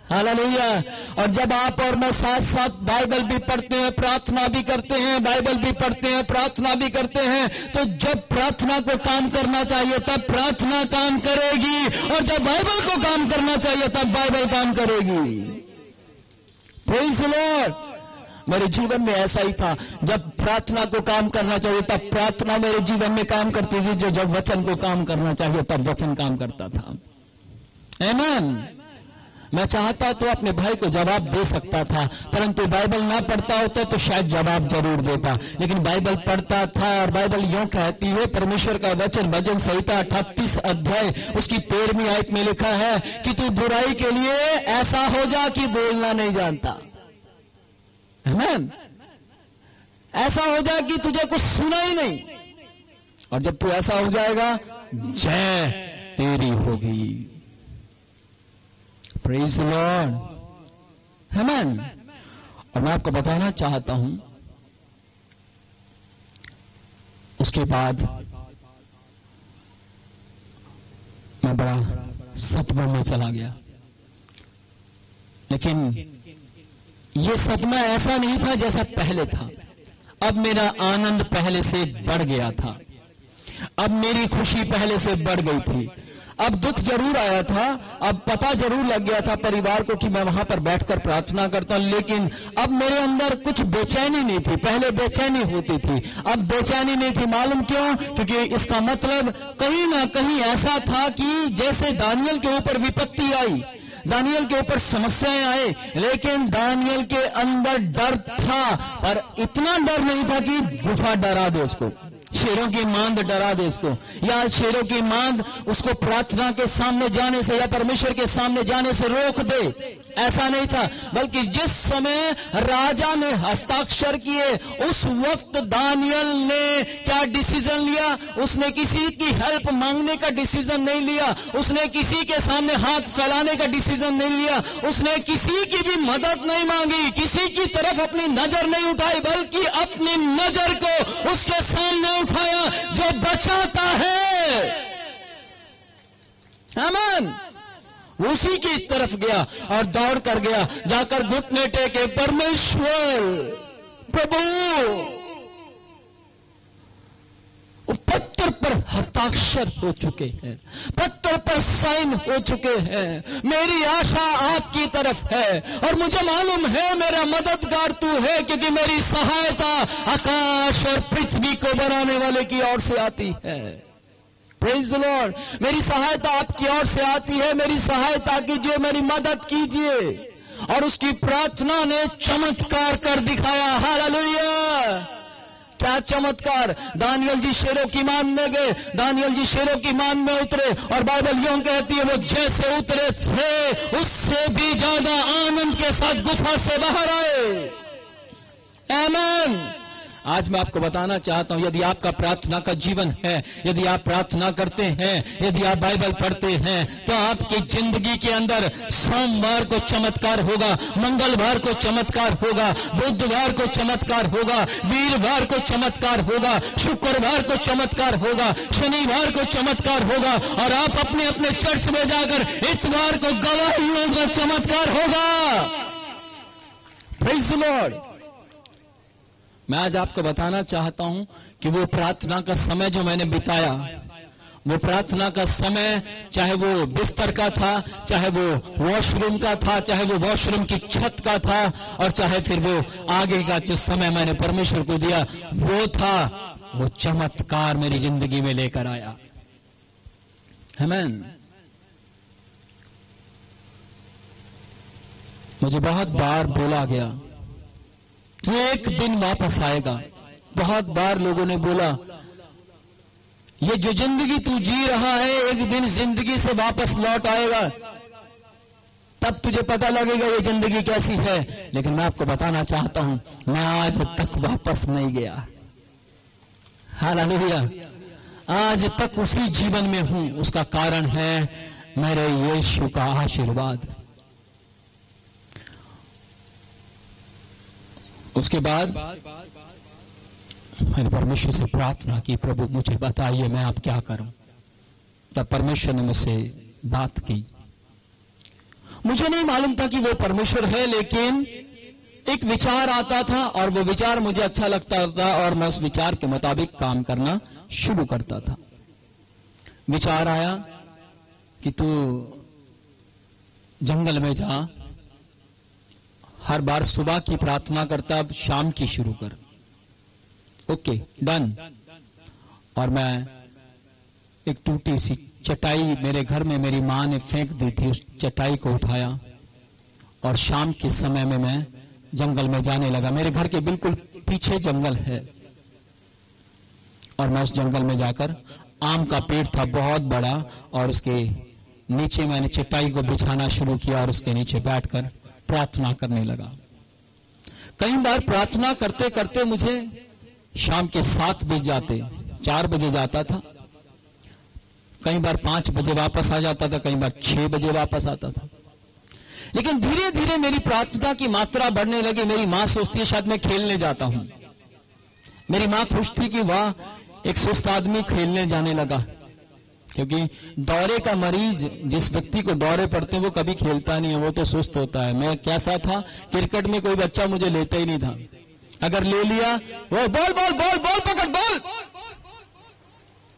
हालेलुया। और जब आप और मैं साथ साथ बाइबल भी पढ़ते हैं, प्रार्थना भी करते हैं, बाइबल भी पढ़ते हैं, प्रार्थना भी करते हैं, तो जब प्रार्थना को काम करना चाहिए तब प्रार्थना काम करेगी, और जब बाइबल को काम करना चाहिए तब बाइबल काम करेगी। Praise the Lord. मेरे जीवन में ऐसा ही था। जब प्रार्थना को काम करना चाहिए तब प्रार्थना मेरे जीवन में काम करती थी, जो जब वचन को काम करना चाहिए तब वचन काम करता था। आमीन। मैं चाहता तो अपने भाई को जवाब दे सकता था, परंतु बाइबल ना पढ़ता होता तो शायद जवाब जरूर देता, लेकिन बाइबल पढ़ता था। और बाइबल यूं कहती है, परमेश्वर का वचन भजन संहिता 38 अध्याय उसकी 13वीं आयत में लिखा है कि तू बुराई के लिए ऐसा हो जा कि बोलना नहीं जानता। आमीन। ऐसा हो जा कि तुझे कुछ सुना ही नहीं, और जब तू ऐसा हो जाएगा जय तेरी होगी। Praise the Lord. आमीन। और मैं आपको बताना चाहता हूं, उसके बाद मैं बड़ा सदमे में चला गया, लेकिन यह सदमा ऐसा नहीं था जैसा पहले था। अब मेरा आनंद पहले से बढ़ गया था, अब मेरी खुशी पहले से बढ़ गई थी। अब दुख जरूर आया था, अब पता जरूर लग गया था परिवार को कि मैं वहां पर बैठकर प्रार्थना करता हूं, लेकिन अब मेरे अंदर कुछ बेचैनी नहीं थी। पहले बेचैनी होती थी, अब बेचैनी नहीं थी। मालूम क्यों? क्योंकि इसका मतलब कहीं ना कहीं ऐसा था कि जैसे दानियल के ऊपर विपत्ति आई, दानियल के ऊपर समस्याएं आए, लेकिन दानियल के अंदर डर था, पर इतना डर नहीं था कि गुफा डरा दे उसको, शेरों की मांद डरा दे उसको, या शेरों की मांद उसको प्रार्थना के सामने जाने से या परमेश्वर के सामने जाने से रोक दे। ऐसा नहीं था, बल्कि जिस समय राजा ने हस्ताक्षर किए उस वक्त दानियल ने क्या डिसीजन लिया? उसने किसी की हेल्प मांगने का डिसीजन नहीं लिया, उसने किसी के सामने हाथ फैलाने का डिसीजन नहीं लिया, उसने किसी की भी मदद नहीं मांगी, किसी की तरफ अपनी नजर नहीं उठाई, बल्कि अपनी नजर को उसके सामने उठाया जो बचाता है। आमीन। उसी की तरफ गया और दौड़ कर गया, जाकर घुटने टेके, परमेश्वर प्रभु, पत्थर पर हस्ताक्षर हो चुके हैं, पत्थर पर साइन हो चुके हैं, मेरी आशा आपकी तरफ है और मुझे मालूम है मेरा मददगार तू है, क्योंकि मेरी सहायता आकाश और पृथ्वी को बनाने वाले की ओर से आती है। Praise the Lord. मेरी सहायता आपकी ओर से आती है, मेरी सहायता कीजिए, मेरी मदद कीजिए। और उसकी प्रार्थना ने चमत्कार कर दिखाया। हालेलुया। क्या चमत्कार! दानियल जी शेरों की मान में गए, दानियल जी शेरों की मान में उतरे, और बाइबल यूं कहती है वो जैसे उतरे थे उससे भी ज्यादा आनंद के साथ गुफा से बाहर आए। आमीन। आज मैं आपको बताना चाहता हूं, यदि आपका प्रार्थना का जीवन है, यदि आप प्रार्थना करते हैं, यदि आप बाइबल पढ़ते हैं, तो आपकी जिंदगी के अंदर सोमवार को चमत्कार होगा, मंगलवार को चमत्कार होगा, बुधवार को चमत्कार होगा, वीरवार को चमत्कार होगा, शुक्रवार को चमत्कार होगा, शनिवार को चमत्कार होगा, और आप अपने अपने चर्च में जाकर इतवार को गवाहियों का चमत्कार होगा। Praise the Lord. मैं आज आपको बताना चाहता हूं कि वो प्रार्थना का समय जो मैंने बिताया, वो प्रार्थना का समय, चाहे वो बिस्तर का था, चाहे वो वॉशरूम का था, चाहे वो वॉशरूम की छत का था, और चाहे फिर वो आगे का जो समय मैंने परमेश्वर को दिया, वो था, वो चमत्कार मेरी जिंदगी में लेकर आया। आमीन। मुझे बहुत बार बोला गया कि एक दिन वापस आएगा। बहुत बार लोगों ने बोला ये जो जिंदगी तू जी रहा है एक दिन जिंदगी से वापस लौट आएगा, तब तुझे पता लगेगा ये जिंदगी कैसी है। लेकिन मैं आपको बताना चाहता हूं, मैं आज तक वापस नहीं गया। हालेलुया। आज तक उसी जीवन में हूं। उसका कारण है मेरे यीशु का आशीर्वाद। उसके बाद मैंने परमेश्वर से प्रार्थना की, प्रभु मुझे बताइए मैं अब क्या करूं। तब परमेश्वर ने मुझसे बात की। मुझे नहीं मालूम था कि वो परमेश्वर है, लेकिन एक विचार आता था और वो विचार मुझे अच्छा लगता था और मैं उस विचार के मुताबिक काम करना शुरू करता था। विचार आया कि तू जंगल में जा, हर बार सुबह की प्रार्थना करता, अब शाम की शुरू कर। Okay, done. और मैं एक टूटी सी चटाई मेरे घर में मेरी माँ ने फेंक दी थी, उस चटाई को उठाया और शाम के समय में मैं जंगल में जाने लगा। मेरे घर के बिल्कुल पीछे जंगल है और मैं उस जंगल में जाकर, आम का पेड़ था बहुत बड़ा, और उसके नीचे मैंने चटाई को बिछाना शुरू किया और उसके नीचे बैठकर प्रार्थना करने लगा। कई बार प्रार्थना करते करते मुझे शाम के 7 बज जाते, 4 बजे जाता था, कई बार 5 बजे वापस आ जाता था, कई बार 6 बजे वापस आता था। लेकिन धीरे धीरे मेरी प्रार्थना की मात्रा बढ़ने लगी। मेरी माँ सोचती है शायद मैं खेलने जाता हूं। मेरी माँ खुश थी कि वाह, एक सुस्त आदमी खेलने जाने लगा, क्योंकि दौरे का मरीज, जिस व्यक्ति को दौरे पड़ते हैं, वो कभी खेलता नहीं है, वो तो सुस्त होता है। मैं कैसा था, क्रिकेट में कोई बच्चा मुझे लेता ही नहीं था। अगर ले लिया, वो बॉल बॉल बॉल बॉल पकड़, बॉल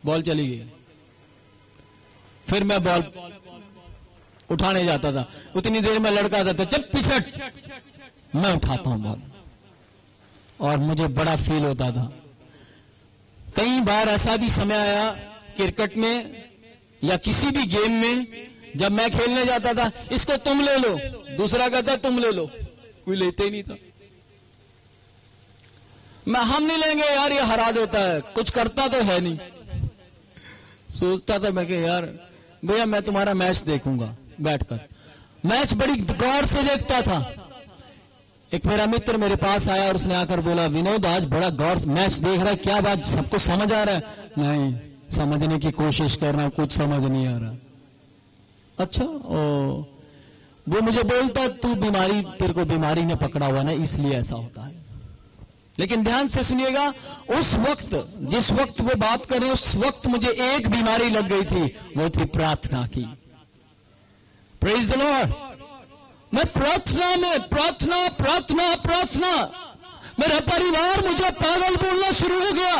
बॉल चली गई, फिर मैं बॉल उठाने जाता था। उतनी देर में लड़का आता था, चल पीछे, मैं उठाता हूं बॉल, और मुझे बड़ा फील होता था। कई बार ऐसा भी समय आया क्रिकेट में या किसी भी गेम में, जब मैं खेलने जाता था, इसको तुम ले लो, दूसरा कहता तुम ले लो, कोई लेते ही नहीं था। हम नहीं लेंगे यार, ये हरा देता है, कुछ करता तो है नहीं। सोचता था मैं कि यार भैया, मैं तुम्हारा मैच देखूंगा बैठकर। मैच बड़ी गौर से देखता था। एक मेरा मित्र मेरे पास आया और उसने आकर बोला, विनोद आज बड़ा गौर से मैच देख रहा है, क्या बात, सबको समझ आ रहा है? नहीं, समझने की कोशिश कर रहा हूं, कुछ समझ नहीं आ रहा। अच्छा, वो मुझे बोलता, तू बीमारी, तेरे को बीमारी ने पकड़ा हुआ ना, इसलिए ऐसा होता है। लेकिन ध्यान से सुनिएगा, उस वक्त, जिस वक्त वो बात करें, उस वक्त मुझे एक बीमारी लग गई थी, वो थी प्रार्थना की। Praise the Lord. मैं प्रार्थना में, प्रार्थना प्रार्थना प्रार्थना, मेरा परिवार मुझे पागल बोलना शुरू हो गया,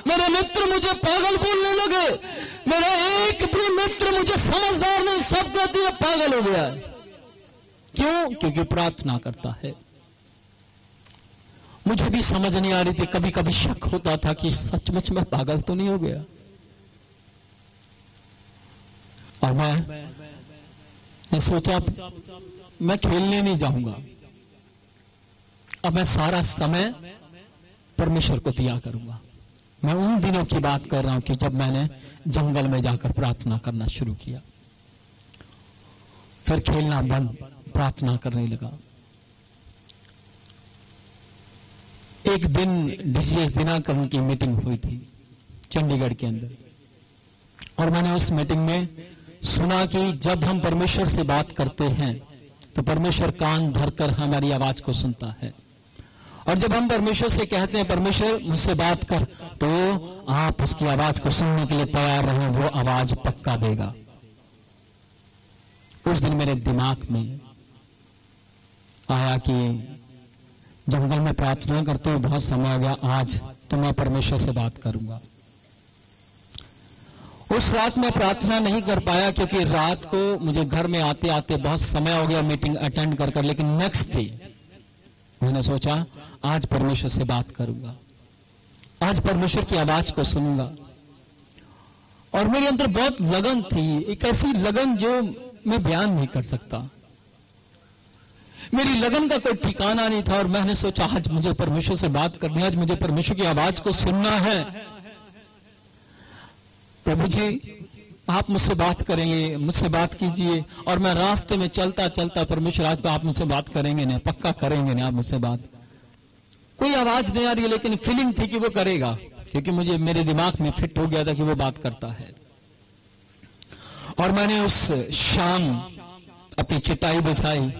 मेरे मित्र मुझे पागल बोलने लगे, मेरा एक भी मित्र मुझे समझदार नहीं, सब कहते हैं पागल हो गया। क्यों? क्योंकि प्रार्थना करता है। मुझे भी समझ नहीं आ रही थी, कभी कभी शक होता था कि सचमुच में पागल तो नहीं हो गया। और मैं सोचा मैं खेलने नहीं जाऊंगा, अब मैं सारा समय परमेश्वर को दिया करूंगा। मैं उन दिनों की बात कर रहा हूं कि जब मैंने जंगल में जाकर प्रार्थना करना शुरू किया, फिर खेलना बंद, प्रार्थना करने लगा। एक दिन डीजीएस दिनाकर की मीटिंग हुई थी चंडीगढ़ के अंदर, और मैंने उस मीटिंग में सुना कि जब हम परमेश्वर से बात करते हैं तो परमेश्वर कान धरकर हमारी आवाज को सुनता है, और जब हम परमेश्वर से कहते हैं परमेश्वर मुझसे बात कर, तो आप उसकी आवाज को सुनने के लिए तैयार रहें, वो आवाज पक्का देगा। उस दिन मेरे दिमाग में आया कि जंगल में प्रार्थना करते हुए बहुत समय हो गया, आज तो मैं परमेश्वर से बात करूंगा। उस रात में प्रार्थना नहीं कर पाया, क्योंकि रात को मुझे घर में आते आते बहुत समय हो गया मीटिंग अटेंड कर। लेकिन नेक्स्ट डे मैंने सोचा आज परमेश्वर से बात करूंगा, आज परमेश्वर की आवाज को सुनूंगा। और मेरे अंदर बहुत लगन थी, एक ऐसी लगन जो मैं बयान नहीं कर सकता। मेरी लगन का कोई ठिकाना नहीं था, और मैंने सोचा आज मुझे परमेश्वर से बात करनी है, आज मुझे परमेश्वर की आवाज को सुनना है। प्रभु जी, आप मुझसे बात करेंगे, मुझसे बात कीजिए। और मैं रास्ते में चलता चलता, परमेश्वर आज आप मुझसे बात करेंगे ना, पक्का करेंगे ना आप मुझसे बात। कोई आवाज नहीं आ रही है, लेकिन फीलिंग थी कि वो करेगा, क्योंकि मुझे मेरे दिमाग में फिट हो गया था कि वो बात करता है। और मैंने उस शाम अपनी चटाई बिछाई।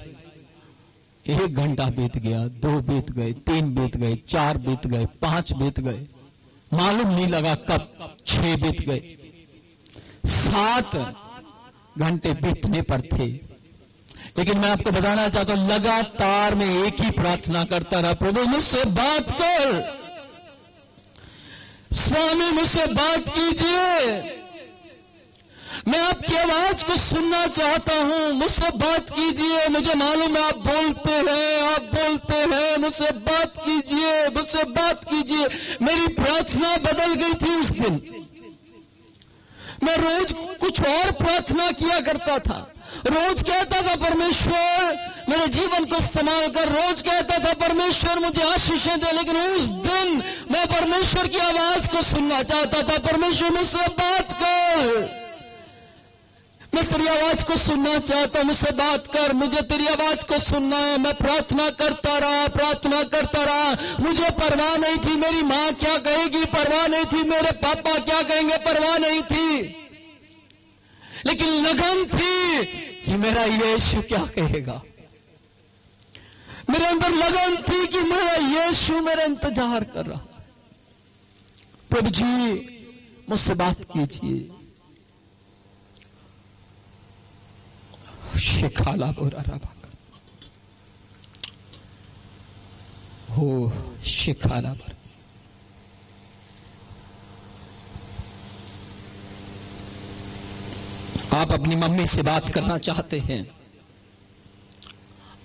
1 घंटा बीत गया, 2 बीत गए, 3 बीत गए, 4 बीत गए, 5 बीत गए, मालूम नहीं लगा कब 6 बीत गए, 7 घंटे बीतने पर थे। लेकिन मैं आपको बताना चाहता हूं, लगातार मैं एक ही प्रार्थना करता रहा, प्रभु मुझसे बात कर, स्वामी मुझसे बात कीजिए। मैं आपकी आवाज को सुनना चाहता हूं, मुझसे बात कीजिए। मुझे मालूम है आप बोलते हैं, मुझसे बात कीजिए, मुझसे बात कीजिए। मेरी प्रार्थना बदल गई थी उस दिन। मैं रोज कुछ और प्रार्थना किया करता था। रोज कहता था परमेश्वर मेरे जीवन को इस्तेमाल कर, रोज कहता था परमेश्वर मुझे आशीषें दे। लेकिन उस दिन मैं परमेश्वर की आवाज को सुनना चाहता था। परमेश्वर मुझसे बात कर, मैं तेरी आवाज को सुनना चाहता हूं, मुझसे बात कर, मुझे तेरी आवाज को सुनना है। मैं प्रार्थना करता रहा। मुझे परवाह नहीं थी मेरी मां क्या कहेगी, परवाह नहीं थी मेरे पापा क्या कहेंगे, परवाह नहीं थी। लेकिन लगन थी कि मेरा यीशु क्या कहेगा। मेरे अंदर लगन थी कि मेरा यीशु मेरा इंतजार कर रहा। प्रभु जी मुझसे बात कीजिए। शिखाला बोरा रबाक हो शिखाला बोरा। आप अपनी मम्मी से बात करना चाहते हैं,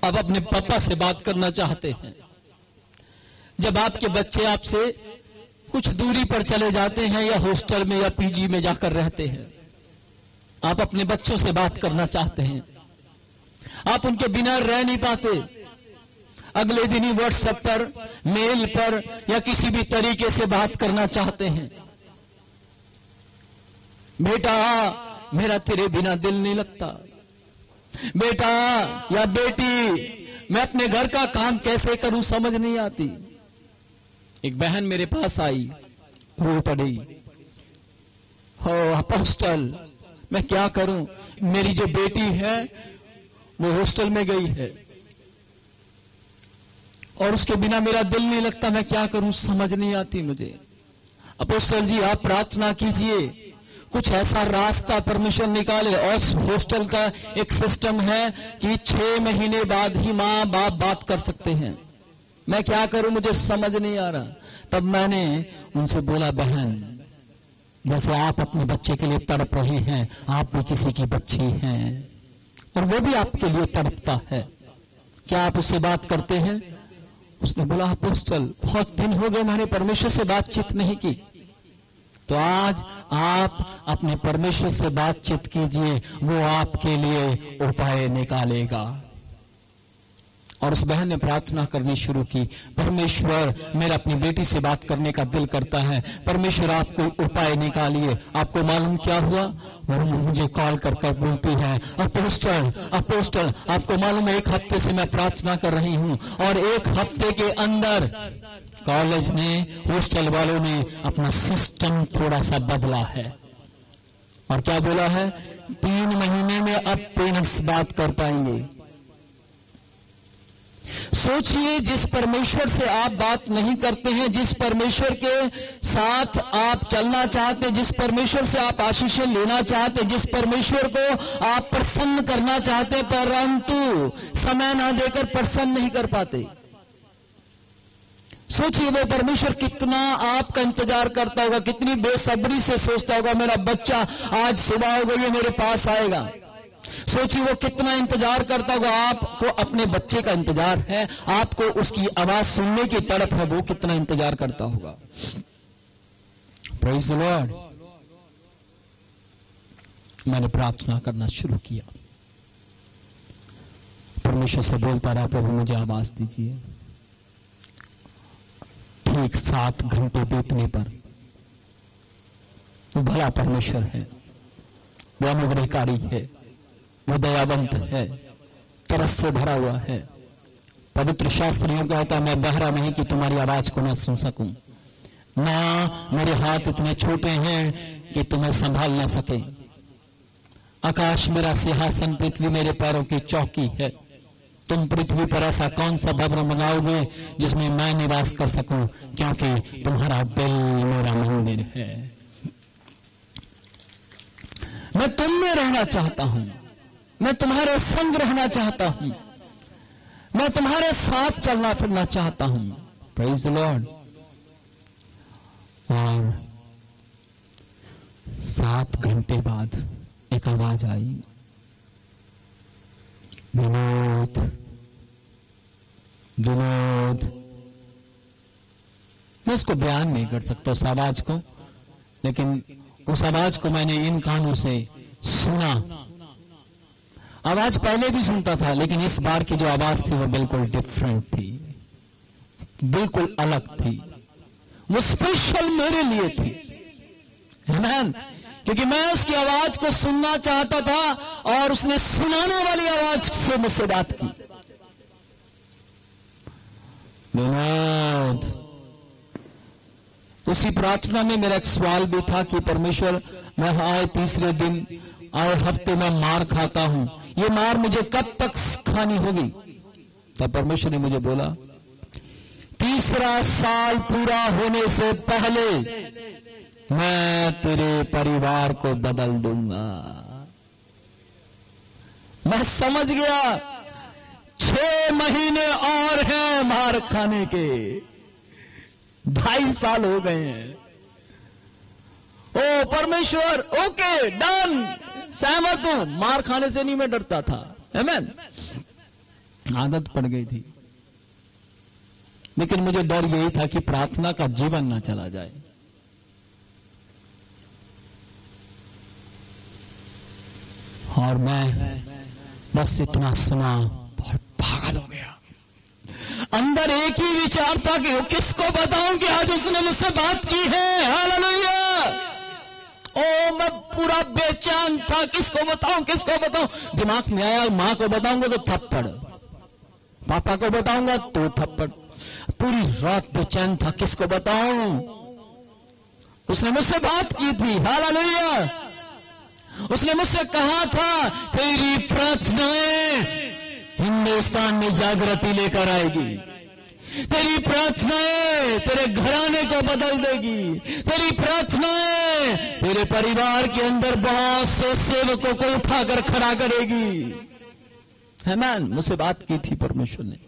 आप अपने पापा से बात करना चाहते हैं। जब आपके बच्चे आपसे कुछ दूरी पर चले जाते हैं या हॉस्टल में या पीजी में जाकर रहते हैं, आप अपने बच्चों से बात करना चाहते हैं। आप उनके बिना रह नहीं पाते। अगले दिन ही व्हाट्सएप पर, मेल पर या किसी भी तरीके से बात करना चाहते हैं। बेटा मेरा तेरे बिना दिल नहीं लगता। बेटा या बेटी मैं अपने घर का काम कैसे करूं समझ नहीं आती। एक बहन मेरे पास आई, रो पड़ी, हो अपोस्टल मैं क्या करूं, मेरी जो बेटी है वो हॉस्टल में गई है और उसके बिना मेरा दिल नहीं लगता, मैं क्या करूं समझ नहीं आती मुझे। अपोस्टल जी आप प्रार्थना कीजिए, कुछ ऐसा रास्ता परमेश्वर निकाले। और हॉस्टल का एक सिस्टम है कि 6 महीने बाद ही मां बाप बात कर सकते हैं। मैं क्या करूं मुझे समझ नहीं आ रहा। तब मैंने उनसे बोला, बहन जैसे आप अपने बच्चे के लिए तड़प रहे हैं, आप भी किसी की बच्ची हैं और वो भी आपके लिए तड़पता है। क्या आप उससे बात करते हैं? उसने बोला, अपोस्टल बहुत दिन हो गए मैंने परमेश्वर से बातचीत नहीं की। तो आज आप अपने परमेश्वर से बातचीत कीजिए, वो आपके लिए उपाय निकालेगा। और उस बहन ने प्रार्थना करनी शुरू की, परमेश्वर मेरा अपनी बेटी से बात करने का दिल करता है, परमेश्वर आप कोई उपाय निकालिए। आपको मालूम क्या हुआ? वो मुझे कॉल कर बोलती है, अपोस्टल आपको मालूम है 1 हफ्ते से मैं प्रार्थना कर रही हूं और 1 हफ्ते के अंदर कॉलेज ने, हॉस्टल वालों ने अपना सिस्टम थोड़ा सा बदला है। और क्या बोला है? 3 महीने में अब पेरेंट्स बात कर पाएंगे। सोचिए, जिस परमेश्वर से आप बात नहीं करते हैं, जिस परमेश्वर के साथ आप चलना चाहते, जिस परमेश्वर से आप आशीषें लेना चाहते, जिस परमेश्वर को आप प्रसन्न करना चाहते, परंतु समय ना देकर प्रसन्न नहीं कर पाते। सोचिए वो परमेश्वर कितना आपका इंतजार करता होगा, कितनी बेसब्री से सोचता होगा मेरा बच्चा आज सुबह हो गई है मेरे पास आएगा। सोचिए वो कितना इंतजार करता होगा। आपको अपने बच्चे का इंतजार है, आपको उसकी आवाज सुनने की तड़प है, वो कितना इंतजार करता होगा। Praise the Lord. मैंने प्रार्थना करना शुरू किया, परमेश्वर से बोलता रहा, प्रभु मुझे आवाज दीजिए। ठीक 7 घंटे बीतने पर वो भला परमेश्वर है, वो अनुग्रहकारी है, वो दयावंत है, तरस से भरा हुआ है। पवित्र शास्त्र यूं कहता है, मैं बहरा नहीं कि तुम्हारी आवाज को ना सुन सकूं, ना मेरे हाथ इतने छोटे हैं कि तुम्हें संभाल ना सके। आकाश मेरा सिंहासन, पृथ्वी मेरे पैरों की चौकी है। तुम पृथ्वी पर ऐसा कौन सा भवन बनाओगे जिसमें मैं निवास कर सकूं, क्योंकि तुम्हारा दिल मेरा मंदिर है। मैं तुम में रहना चाहता हूं, मैं तुम्हारे संग रहना चाहता हूं, मैं तुम्हारे साथ चलना फिरना चाहता हूं। Praise the Lord. और 7 घंटे बाद एक आवाज आई, विनोद विनोद। मैं उसको बयान नहीं कर सकता उस आवाज को, लेकिन उस आवाज को मैंने इन कानों से सुना। आवाज पहले भी सुनता था, लेकिन इस बार की जो आवाज थी वो बिल्कुल डिफरेंट थी, बिल्कुल अलग थी। वो स्पेशल मेरे लिए थी, आमीन। क्योंकि मैं उसकी आवाज को सुनना चाहता था और उसने सुनाने वाली आवाज से मुझसे बात की। विनोद, उसी प्रार्थना में मेरा एक सवाल भी था कि परमेश्वर, मैं आए तीसरे दिन, आए हफ्ते में मार खाता हूं, ये मार मुझे कब तक खानी होगी? तब परमेश्वर ने मुझे बोला, तीसरा साल पूरा होने से पहले मैं तेरे परिवार को बदल दूंगा। मैं समझ गया 6 महीने और हैं मार खाने के, 2.5 साल हो गए हैं। ओ परमेश्वर, ओके डन, सहमत हूं, मार खाने से नहीं मैं डरता था, आमीन। आदत पड़ गई थी, लेकिन मुझे डर यही था कि प्रार्थना का जीवन ना चला जाए। और मैं बस इतना सुना और पागल हो गया। अंदर एक ही विचार था कि किसको बताऊं कि आज उसने मुझसे बात की है। हालेलुया। ओ मैं पूरा बेचैन था, किसको बताऊं किसको बताऊं। दिमाग में आया, मां को बताऊंगा तो थप्पड़, पापा को बताऊंगा तो थप्पड़। पूरी रात बेचैन था, किसको बताऊं। उसने मुझसे बात की थी, हालेलुया। उसने मुझसे कहा था, तेरी प्रार्थनाएं हिंदुस्तान में जागृति लेकर आएगी, तेरी प्रार्थनाएं तेरे घराने को बदल देगी, तेरी प्रार्थनाएं तेरे परिवार के अंदर बहुत से सेवकों को उठाकर खड़ा करेगी। आमीन। मुझसे बात की थी परमेश्वर ने।